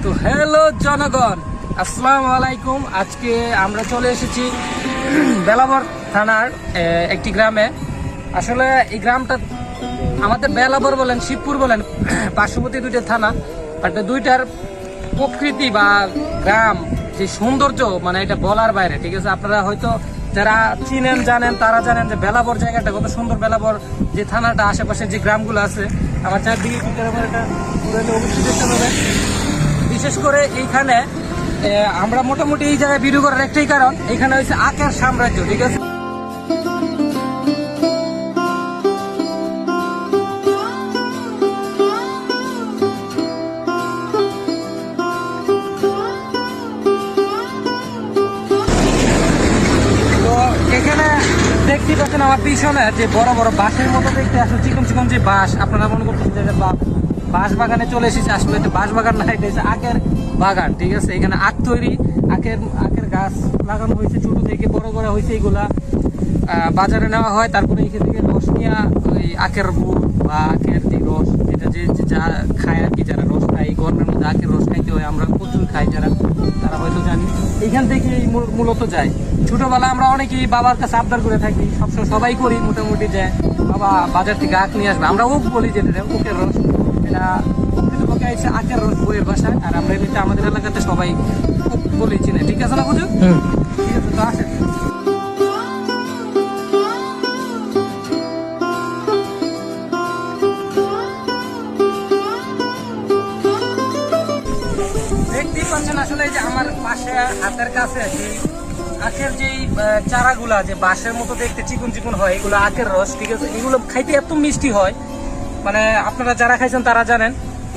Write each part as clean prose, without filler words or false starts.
তো হ্যালো জনগণ, আসসালামু আলাইকুম। আজকে আমরা চলে এসেছি বেলাবর থানার একটি গ্রামে। আসলে এই গ্রামটা আমাদের বেলাবর বলেন, শিবপুর বলেন, পার্শ্ববর্তী দুইটা থানা, বাট দুইটার প্রকৃতি বা গ্রাম যে সৌন্দর্য, মানে এটা বলার বাইরে। ঠিক আছে, আপনারা হয়তো যারা চিনেন জানেন, তারা জানেন যে বেলাবর জায়গাটা কত সুন্দর। বেলাবর যে থানাটা, আশেপাশে যে গ্রামগুলো আছে, আমার চারদিকে এটা অবশ্যই দেখতে পাবেন। বিশেষ করে এইখানে আমরা মোটামুটি এই জায়গায় ভিডিও করার একটাই কারণ, এখানে হচ্ছে আখের সাম্রাজ্য। ঠিক আছে, তো এখানে দেখতে পাচ্ছেন আমার পিছনে যে বড় বড় বাঁশের মতো দেখতে আসলে চিকন চিকন যে বাঁশ, আপনারা মনে করছেন যে বাঁশ বাগানে চলে এসেছে। আসলে এটা বাঁশ বাগান না, এটা হচ্ছে আখের বাগান। ঠিক আছে, এখানে আখ তৈরি, আখের গাছ লাগানো হয়েছে, ছোট থেকে বড় করা হয়েছে। এগুলা বাজারে নেওয়া হয়, তারপরে এখান থেকে রস নিয়ে ওই আখের গুড় বা আখের যে রস, এটা যে যা খায় আর কি, যারা রস খায় এই গরমের মধ্যে আখের রস খাইতে হয়, আমরা প্রচুর খাই যারা, তারা হয়তো জানি। এখান থেকে মূলত যায়। ছোটবেলা আমরা অনেকেই বাবার কাছে আবদার করে থাকি, সবসময় সবাই করি মোটামুটি, যে বাবা বাজার থেকে আখ নিয়ে আসবে। আমরা ওক বলি, যেটা ওকের রস, এটা প্রকৃতপক্ষে হচ্ছে আখের রস বইয়ের ভাষায়, আর আমরা এমনিতে আমাদের এলাকাতে সবাই ওক বলি চিনে। ঠিক আছে না বুঝো? ঠিক আছে, তো আসেন। দেখতেই পাচ্ছেন আসলে এই যে আমার পাশে হাতের কাছে আখের যে চারাগুলা, যে বাঁশের মতো দেখতে চিকুন চিকুন হয়, এগুলো আখের রস। ঠিক আছে, এগুলো খাইতে এত মিষ্টি হয়, মানে আপনারা যারা খাইছেন তারা জানেন,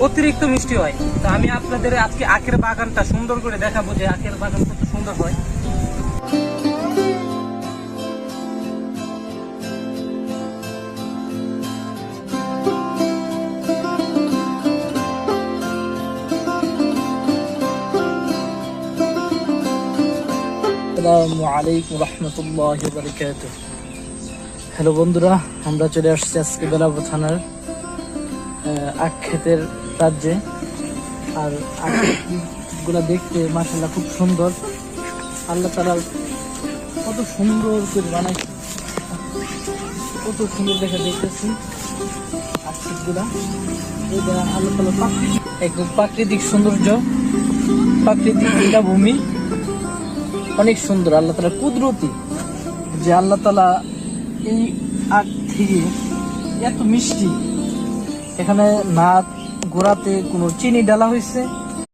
অতিরিক্ত মিষ্টি হয়। তো আমি আপনাদের আজকে আখের বাগানটা সুন্দর করে দেখাবো, যে আখের বাগান কত সুন্দর হয়। আসসালামু আলাইকুম রহমতুল্লাহি ওয়া বারাকাতুহু। হ্যালো বন্ধুরা, আমরা চলে আসছি আজকে বেলাবর থানার আখ ক্ষেতের রাজ্যে। আর আখগুলা দেখতে মাশাআল্লাহ খুব সুন্দর। আল্লাহ তাআলা কত সুন্দর করে বানাইছে, কত সুন্দর দেখে দেখতেছি আখ ক্ষেতগুলা। এটা আল্লাহ তাআলা একদম প্রাকৃতিক সৌন্দর্য, প্রাকৃতিক ভূমি, অনেক সুন্দর। আল্লাহ তাআলা কুদরতি, যে আল্লাহ তাআলা এই আখ থেকে এত মিষ্টি, এখানে না গোড়াতে কোনো চিনি ডালা হয়েছে,